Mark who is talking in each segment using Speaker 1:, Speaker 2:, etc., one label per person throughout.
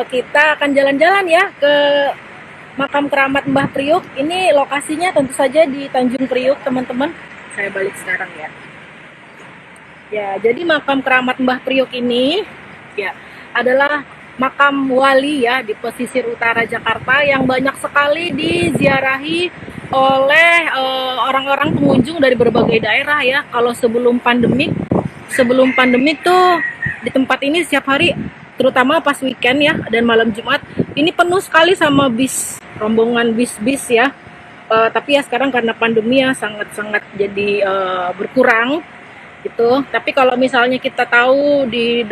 Speaker 1: kita akan jalan-jalan ya ke makam keramat Mbah Priuk. Ini lokasinya tentu saja di Tanjung Priuk, teman-teman. Saya balik sekarang ya. Ya, jadi makam keramat Mbah Priuk ini ya adalah makam wali ya di pesisir utara Jakarta yang banyak sekali diziarahi oleh orang-orang pengunjung dari berbagai daerah ya. Kalau sebelum pandemik tuh di tempat ini setiap hari, terutama pas weekend ya dan malam Jumat, ini penuh sekali sama rombongan bis-bis ya. Tapi ya sekarang karena pandemi ya sangat-sangat jadi berkurang gitu. Tapi kalau misalnya kita tahu di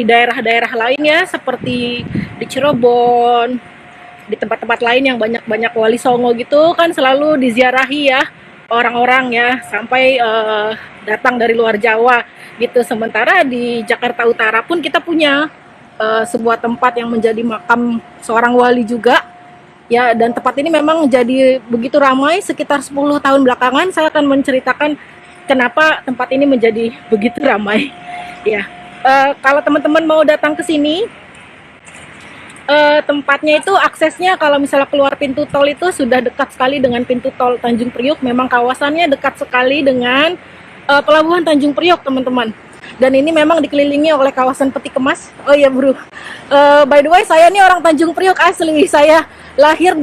Speaker 1: daerah-daerah lainnya seperti di Cirebon, di tempat-tempat lain yang banyak-banyak wali songo gitu kan selalu diziarahi ya orang-orang ya sampai datang dari luar Jawa gitu. Sementara di Jakarta Utara pun kita punya sebuah tempat yang menjadi makam seorang wali juga ya, dan tempat ini memang jadi begitu ramai. Sekitar 10 tahun belakangan saya akan menceritakan kenapa tempat ini menjadi begitu ramai ya. Kalau teman-teman mau datang ke sini, tempatnya itu aksesnya kalau misalnya keluar pintu tol itu sudah dekat sekali dengan pintu tol Tanjung Priuk. Memang kawasannya dekat sekali dengan pelabuhan Tanjung Priuk, teman-teman. Dan ini memang dikelilingi oleh kawasan peti kemas. Oh iya bro, by the way saya ini orang Tanjung Priuk asli. Saya lahir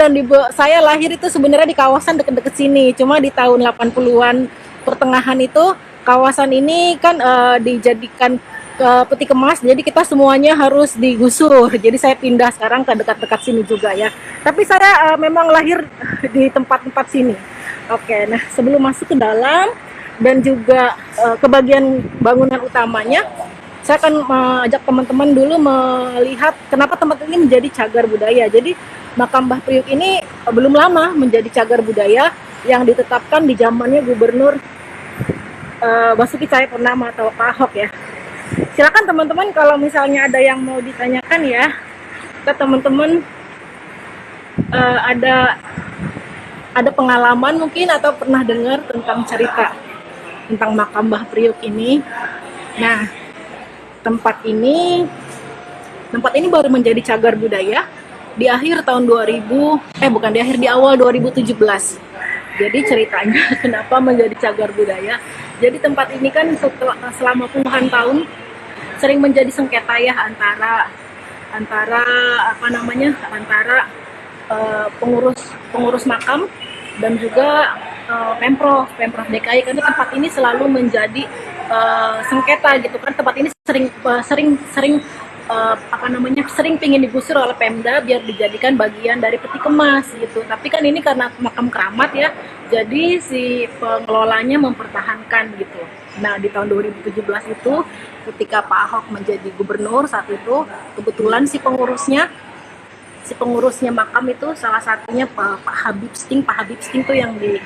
Speaker 1: itu sebenarnya di kawasan deket-deket sini. Cuma di tahun 80-an pertengahan itu kawasan ini kan dijadikan ke peti kemas, jadi kita semuanya harus digusur. Jadi saya pindah sekarang ke dekat-dekat sini juga ya. Tapi saya memang lahir di tempat-tempat sini. Oke, nah sebelum masuk ke dalam dan juga ke bagian bangunan utamanya, saya akan mengajak teman-teman dulu melihat kenapa tempat ini menjadi cagar budaya. Jadi makam Mbah Priuk ini belum lama menjadi cagar budaya yang ditetapkan di zamannya Gubernur Basuki Cahayapurnama atau Pak Ahok ya. Silakan teman-teman kalau misalnya ada yang mau ditanyakan ya ke teman-teman, ada pengalaman mungkin atau pernah dengar tentang cerita tentang makam Mbah Priuk ini. Nah, tempat ini baru menjadi cagar budaya di akhir tahun 2000, di awal 2017. Jadi ceritanya kenapa menjadi cagar budaya? Jadi tempat ini kan selama puluhan tahun sering menjadi sengketa ya antara pengurus makam dan juga Pemprov DKI, karena tempat ini selalu menjadi sengketa gitu kan. Tempat ini sering pingin digusur oleh Pemda biar dijadikan bagian dari peti kemas gitu. Tapi kan ini karena makam keramat ya, jadi si pengelolanya mempertahankan gitu. Nah di tahun 2017 itu ketika Pak Ahok menjadi gubernur saat itu, kebetulan si pengurusnya makam itu salah satunya Pak Habib Sting tuh yang di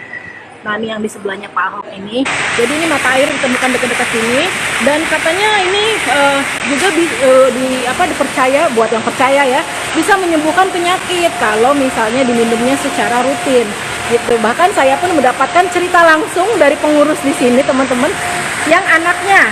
Speaker 1: sebelahnya Pak Ahok ini. Jadi ini mata air ditemukan dekat-dekat sini, dan katanya ini juga dipercaya, buat yang percaya ya, bisa menyembuhkan penyakit kalau misalnya diminumnya secara rutin gitu. Bahkan saya pun mendapatkan cerita langsung dari pengurus di sini, teman-teman, yang anaknya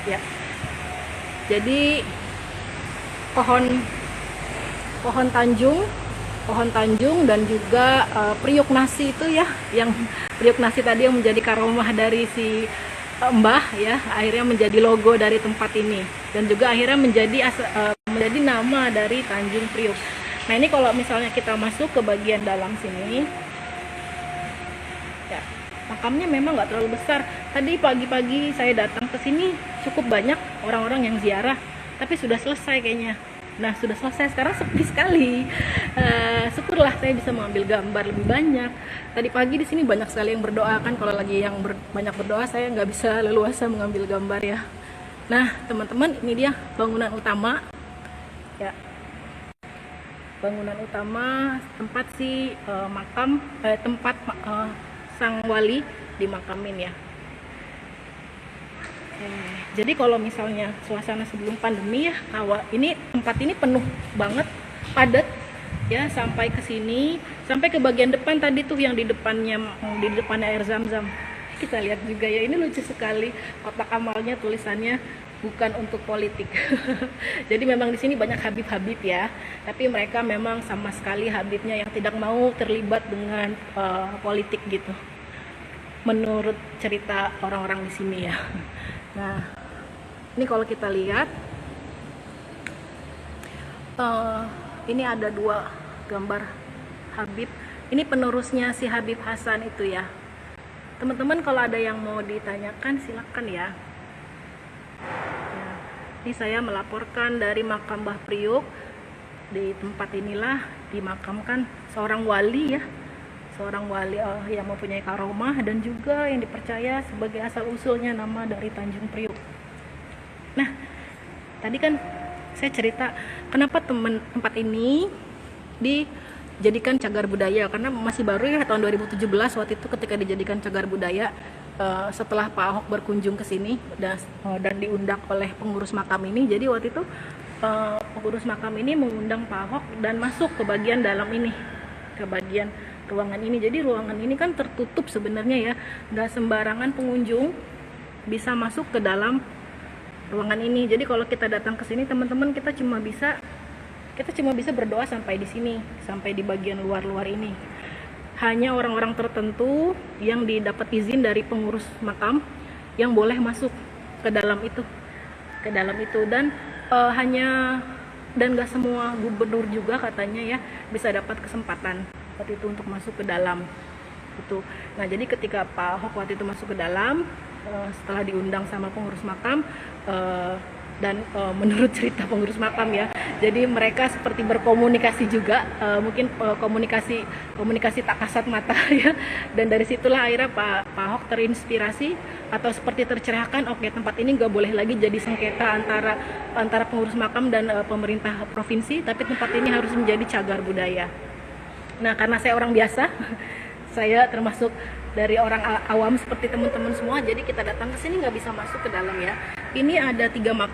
Speaker 1: ya. Jadi pohon Tanjung dan juga Priuk Nasi itu ya, yang Priuk Nasi tadi yang menjadi karomah dari si Mbah ya, akhirnya menjadi logo dari tempat ini, dan juga akhirnya menjadi nama dari Tanjung Priuk. Nah ini kalau misalnya kita masuk ke bagian dalam sini ya, makamnya memang nggak terlalu besar. Tadi pagi-pagi saya datang ke sini cukup banyak orang-orang yang ziarah, tapi sudah selesai kayaknya. Nah, sudah selesai, sekarang sepi sekali. Syukurlah saya bisa mengambil gambar lebih banyak. Tadi pagi di sini banyak sekali yang berdoa, kan kalau lagi yang banyak berdoa saya nggak bisa leluasa mengambil gambar ya. Nah, teman-teman, ini dia bangunan utama. Ya, bangunan utama tempat si makam tempat sang wali dimakamin ya. Jadi kalau misalnya suasana sebelum pandemi ya, ini tempat ini penuh banget, padat ya, sampai ke sini, sampai ke bagian depan tadi tuh yang di depan air Zam-Zam. Kita lihat juga ya, ini lucu sekali kotak amalnya, tulisannya bukan untuk politik. Jadi memang di sini banyak habib-habib ya, tapi mereka memang sama sekali habibnya yang tidak mau terlibat dengan politik gitu. Menurut cerita orang-orang di sini ya. Nah, ini kalau kita lihat, ini ada 2 gambar Habib. Ini penerusnya si Habib Hasan itu ya. Teman-teman kalau ada yang mau ditanyakan silakan ya. Ini saya melaporkan dari makam Mbah Priuk. Di tempat inilah dimakamkan seorang wali ya. Seorang wali yang mempunyai karomah dan juga yang dipercaya sebagai asal-usulnya nama dari Tanjung Priuk. Nah, tadi kan saya cerita kenapa tempat ini dijadikan cagar budaya, karena masih baru ya, tahun 2017 waktu itu ketika dijadikan cagar budaya, setelah Pak Ahok berkunjung ke sini dan diundang oleh pengurus makam ini. Jadi waktu itu pengurus makam ini mengundang Pak Ahok dan masuk ke bagian dalam ini, ke bagian ruangan ini. Jadi ruangan ini kan tertutup sebenarnya ya, nggak sembarangan pengunjung bisa masuk ke dalam ruangan ini. Jadi kalau kita datang ke sini teman-teman, kita cuma bisa berdoa sampai di sini, sampai di bagian luar ini. Hanya orang-orang tertentu yang didapat izin dari pengurus makam yang boleh masuk ke dalam itu, dan nggak semua gubernur juga katanya ya bisa dapat kesempatan waktu itu untuk masuk ke dalam itu. Nah, jadi ketika Pak Ahok waktu itu masuk ke dalam, setelah diundang sama pengurus makam, dan menurut cerita pengurus makam ya, jadi mereka seperti berkomunikasi juga, mungkin komunikasi tak kasat mata ya, dan dari situlah akhirnya Pak Ahok terinspirasi atau seperti tercerahkan, oke, tempat ini nggak boleh lagi jadi sengketa antara pengurus makam dan pemerintah provinsi, tapi tempat ini harus menjadi cagar budaya. Nah, karena saya orang biasa, saya termasuk dari orang awam seperti teman-teman semua, jadi kita datang ke sini nggak bisa masuk ke dalam ya. Ini ada di dalamnya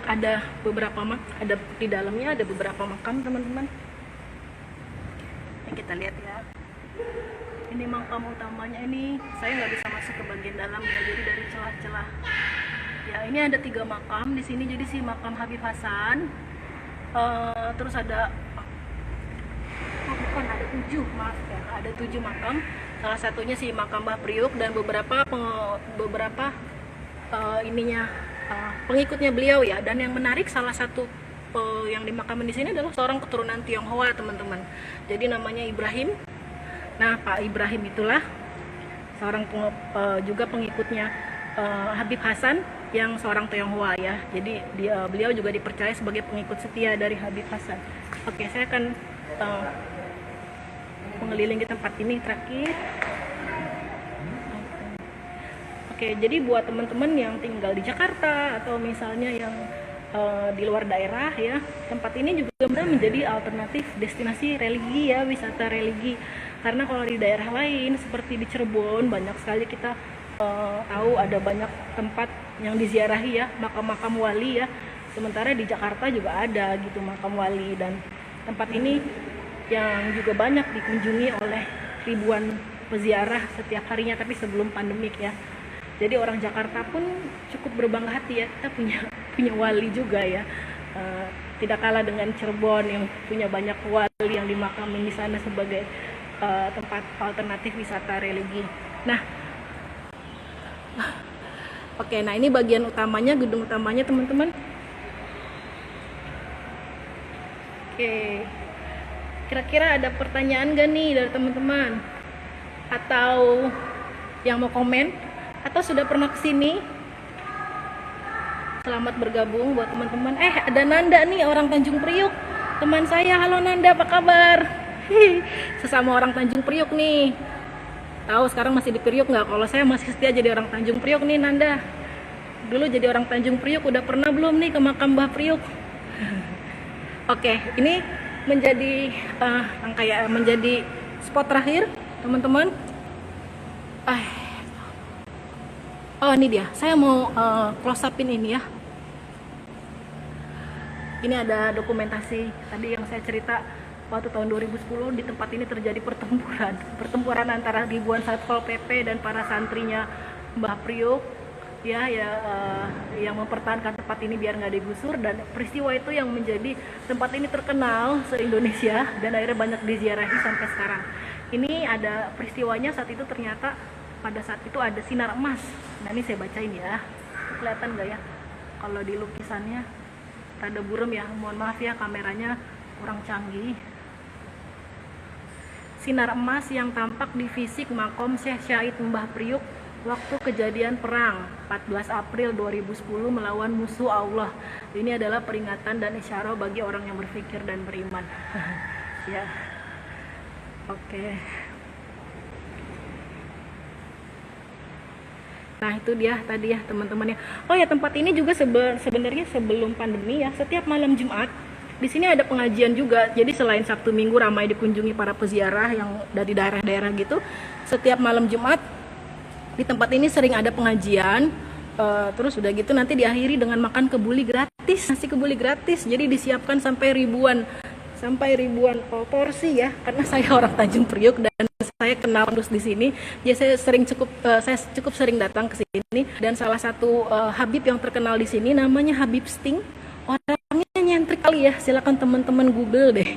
Speaker 1: ada beberapa makam teman-teman. Ini kita lihat ya. Ini makam utamanya, ini saya nggak bisa masuk ke bagian dalam ya, jadi dari celah-celah. Ya, ini ada 3 makam di sini. Jadi si makam Habib Hasan, terus ada ada 7, maaf ya, ada 7 makam. Salah satunya si makam Mbah Priuk dan beberapa pengikutnya beliau ya. Dan yang menarik, salah satu yang dimakamin di sini adalah seorang keturunan Tionghoa teman-teman. Jadi namanya Ibrahim. Nah, Pak Ibrahim itulah seorang juga pengikutnya Habib Hasan yang seorang Tionghoa ya. Jadi beliau juga dipercaya sebagai pengikut setia dari Habib Hasan. Oke, saya akan mengelilingi tempat ini terakhir. Oke, jadi buat teman-teman yang tinggal di Jakarta atau misalnya yang di luar daerah ya, tempat ini juga menjadi alternatif destinasi religi ya, wisata religi. Karena kalau di daerah lain seperti di Cirebon, banyak sekali kita tahu ada banyak tempat yang diziarahi ya, makam-makam wali ya. Sementara di Jakarta juga ada gitu makam wali, dan tempat ini yang juga banyak dikunjungi oleh ribuan peziarah setiap harinya, tapi sebelum pandemik ya. Jadi orang Jakarta pun cukup berbangga hati ya, kita punya wali juga ya. Tidak kalah dengan Cirebon yang punya banyak wali yang dimakamin di sana sebagai tempat alternatif wisata religi. Nah, oke, nah ini bagian utamanya, gedung utamanya teman-teman. Oke. Kira-kira ada pertanyaan gak nih dari teman-teman? Atau yang mau komen? Atau sudah pernah kesini? Selamat bergabung buat teman-teman. Ada Nanda nih, orang Tanjung Priuk. teman saya. Halo Nanda, apa kabar? Sesama orang Tanjung Priok nih. Tahu sekarang masih di Priok nggak? Kalau saya masih setia jadi orang Tanjung Priok nih Nanda. Dulu jadi orang Tanjung Priok, udah pernah belum nih ke makam Mbah Priok? Oke, ini menjadi menjadi spot terakhir teman-teman. Oh ini dia, saya mau close upin ini ya. Ini ada dokumentasi tadi yang saya cerita, waktu tahun 2010 di tempat ini terjadi pertempuran antara ribuan Satpol PP dan para santrinya Mbah Priok ya, yang mempertahankan tempat ini biar nggak digusur, dan peristiwa itu yang menjadi tempat ini terkenal se-Indonesia dan akhirnya banyak diziarahi sampai sekarang. Ini ada peristiwanya saat itu, ternyata pada saat itu ada sinar emas. Nah ini saya bacain ya, kelihatan nggak ya kalau di lukisannya? Rada buram ya, mohon maaf ya kameranya kurang canggih. Sinar emas yang tampak di fisik makom Syekh Syahid Mbah Priok waktu kejadian perang 14 April 2010 melawan musuh Allah. Ini adalah peringatan dan isyarat bagi orang yang berpikir dan beriman. Ya. Oke. Nah itu dia tadi ya teman-teman ya. Oh ya, tempat ini juga sebenarnya sebelum pandemi ya, setiap malam Jumat di sini ada pengajian juga. Jadi selain Sabtu Minggu ramai dikunjungi para peziarah yang dari daerah-daerah gitu, setiap malam Jumat di tempat ini sering ada pengajian. Terus udah gitu nanti diakhiri dengan makan kebuli gratis, nasi kebuli gratis. Jadi disiapkan sampai ribuan porsi ya, karena saya orang Tanjung Priok dan saya kenal terus di sini. Jadi saya cukup sering datang ke sini, dan salah satu Habib yang terkenal di sini namanya Habib Sting. Orangnya nyentrik kali ya, silakan teman-teman Google deh.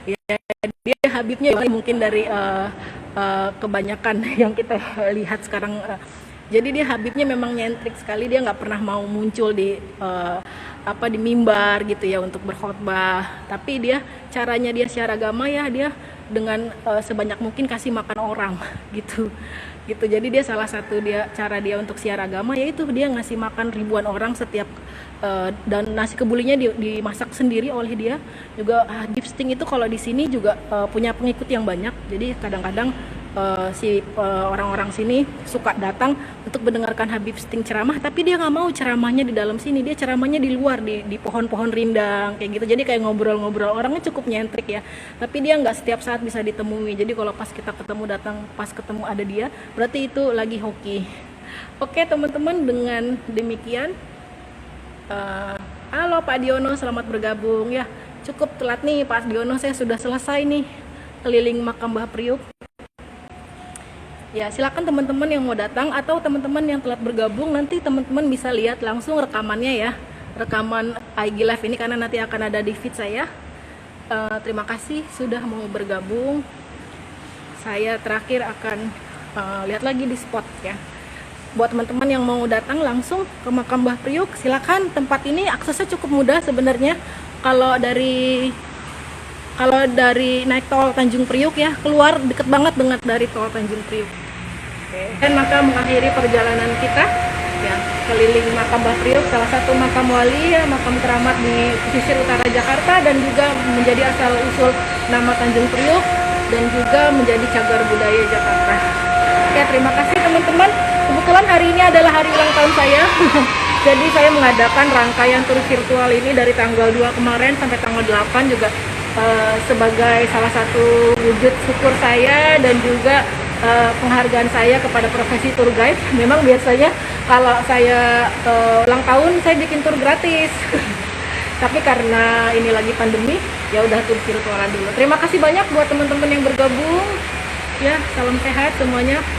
Speaker 1: Ya, dia Habibnya mungkin dari kebanyakan yang kita lihat sekarang. Jadi dia Habibnya memang nyentrik sekali, dia nggak pernah mau muncul di di mimbar gitu ya untuk berkhotbah. Tapi caranya dia siar agama ya, dia dengan sebanyak mungkin kasih makan orang gitu. Jadi dia salah satu cara dia untuk siar agama yaitu dia ngasih makan ribuan orang setiap dan nasi kebulinya dimasak sendiri oleh dia. Juga Habib Sting itu kalau di sini juga punya pengikut yang banyak. Jadi kadang-kadang orang-orang sini suka datang untuk mendengarkan Habib Sting ceramah, tapi dia nggak mau ceramahnya di dalam sini, dia ceramahnya di luar di pohon-pohon rindang kayak gitu. Jadi kayak ngobrol-ngobrol, orangnya cukup nyentrik ya, tapi dia nggak setiap saat bisa ditemui. Jadi kalau pas kita ketemu ada dia, berarti itu lagi hoki. Oke teman-teman, dengan demikian halo Pak Diono, selamat bergabung ya. Cukup telat nih Pak Diono, saya sudah selesai nih keliling makam Mbah Priok. Ya, silakan teman-teman yang mau datang atau teman-teman yang telah bergabung, nanti teman-teman bisa lihat langsung rekamannya ya. Rekaman IG Live ini karena nanti akan ada di feed saya. Terima kasih sudah mau bergabung. Saya terakhir akan lihat lagi di spot ya. Buat teman-teman yang mau datang langsung ke makam Mbah Priok, silakan. Tempat ini aksesnya cukup mudah sebenarnya. Kalau dari naik tol Tanjung Priok ya, keluar deket banget dari tol Tanjung Priok. Dan maka mengakhiri perjalanan kita ya keliling makam Mbah Priok, salah satu makam wali ya, makam keramat di pesisir utara Jakarta, dan juga menjadi asal usul nama Tanjung Priok dan juga menjadi cagar budaya Jakarta. Oke, terima kasih teman-teman. Kebetulan hari ini adalah hari ulang tahun saya. Jadi saya mengadakan rangkaian tur virtual ini dari tanggal 2 kemarin sampai tanggal 8 juga sebagai salah satu wujud syukur saya dan juga penghargaan saya kepada profesi tour guide. Memang biasanya kalau saya ulang tahun saya bikin tur gratis. Tapi karena ini lagi pandemi, ya udah tur virtualan dulu. Terima kasih banyak buat teman-teman yang bergabung. Ya, salam sehat semuanya.